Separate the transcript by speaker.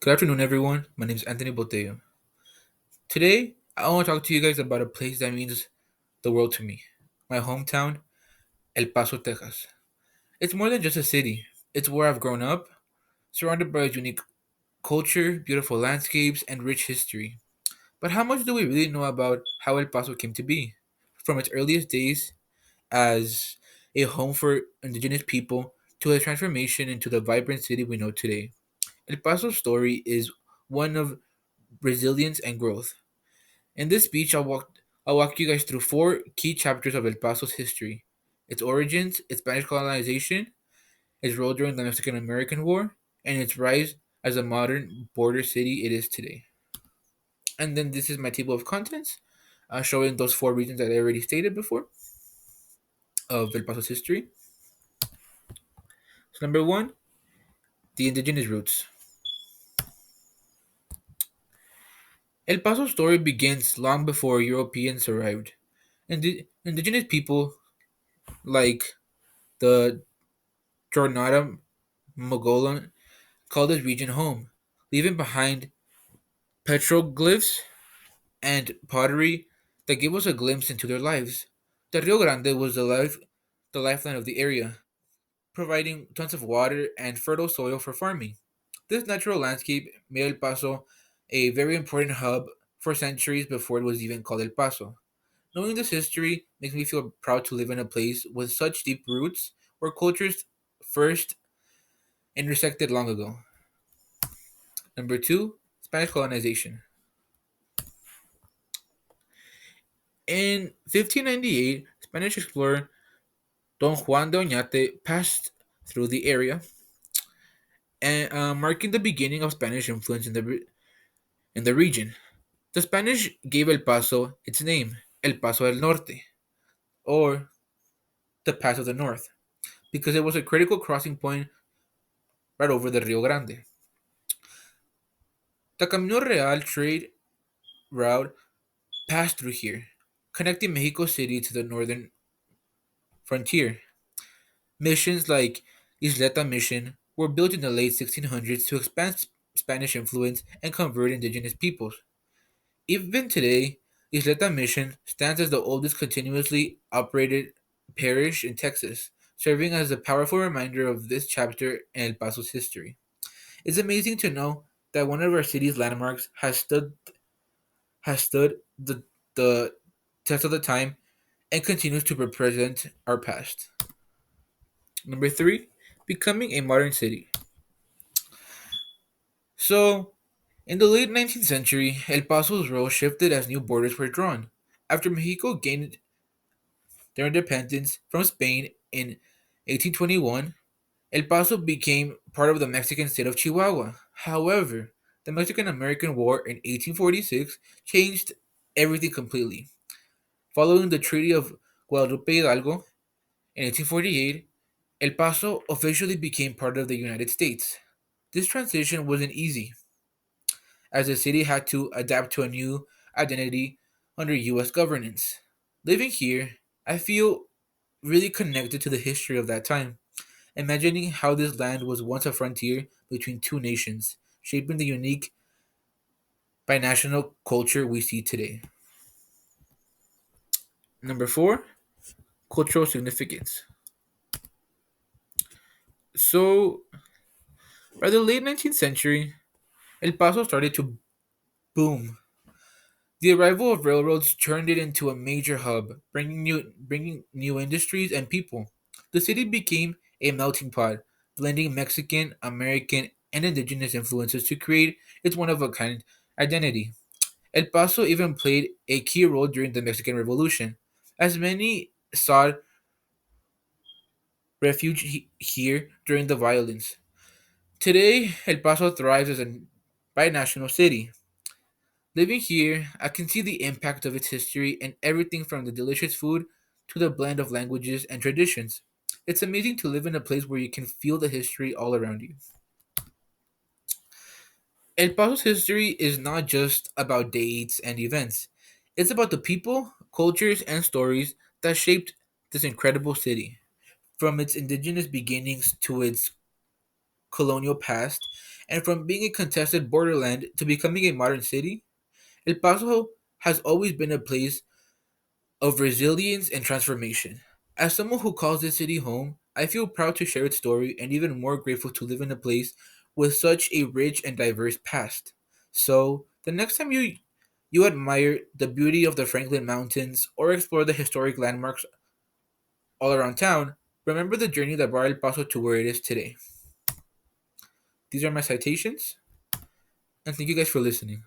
Speaker 1: Good afternoon, everyone. My name is Anthony Botello. Today, I want to talk to you guys about a place that means the world to me. My hometown, El Paso, Texas. It's more than just a city. It's where I've grown up, surrounded by a unique culture, beautiful landscapes, and rich history. But how much do we really know about how El Paso came to be? From its earliest days as a home for indigenous people to its transformation into the vibrant city we know today. El Paso's story is one of resilience and growth. In this speech, I'll walk you guys through four key chapters of El Paso's history: its origins, its Spanish colonization, its role during the Mexican American War, and its rise as a modern border city it is today. And then this is my table of contents, showing those four regions that I already stated before of El Paso's history. So, number one, the indigenous roots. El Paso's story begins long before Europeans arrived. Indigenous people like the Jornada Mogollon call this region home, leaving behind petroglyphs and pottery that give us a glimpse into their lives. The Rio Grande was the lifeline of the area, providing tons of water and fertile soil for farming. This natural landscape made El Paso a very important hub for centuries before it was even called El Paso. Knowing this history makes me feel proud to live in a place with such deep roots where cultures first intersected long ago. Number two, Spanish colonization. In 1598, Spanish explorer Don Juan de Oñate passed through the area, and marking the beginning of Spanish influence in the region. The Spanish gave El Paso its name, El Paso del Norte, or the Pass of the North, because it was a critical crossing point right over the Rio Grande. The Camino Real trade route passed through here, connecting Mexico City to the northern frontier. Missions like Isleta Mission were built in the late 1600s to expand Spanish influence and convert indigenous peoples. Even today, Isleta Mission stands as the oldest continuously operated parish in Texas, serving as a powerful reminder of this chapter in El Paso's history. It's amazing to know that one of our city's landmarks has stood the test of the time and continues to represent our past. Number three, becoming a modern city. So, in the late 19th century, El Paso's role shifted as new borders were drawn. After Mexico gained their independence from Spain in 1821, El Paso became part of the Mexican state of Chihuahua. However, the Mexican American War in 1846 changed everything completely. Following the Treaty of Guadalupe Hidalgo in 1848, El Paso officially became part of the United States. This transition wasn't easy, as the city had to adapt to a new identity under US governance. Living here, I feel really connected to the history of that time, imagining how this land was once a frontier between two nations, shaping the unique binational culture we see today. Number four, cultural significance. So, by the late 19th century, El Paso started to boom. The arrival of railroads turned it into a major hub, bringing new industries and people. The city became a melting pot, blending Mexican, American, and indigenous influences to create its one of a kind identity. El Paso even played a key role during the Mexican Revolution, as many sought refuge here during the violence. Today, El Paso thrives as a binational city. Living here, I can see the impact of its history and everything from the delicious food to the blend of languages and traditions. It's amazing to live in a place where you can feel the history all around you. El Paso's history is not just about dates and events, it's about the people, cultures, and stories that shaped this incredible city. From its indigenous beginnings to its colonial past And from being a contested borderland to becoming a modern city, El Paso has always been a place of resilience and transformation. As someone who calls this city home, I feel proud to share its story and even more grateful to live in a place with such a rich and diverse past. So, the next time you admire the beauty of the Franklin Mountains or explore the historic landmarks all around town, remember the journey that brought El Paso to where it is today. These are my citations, and thank you guys for listening.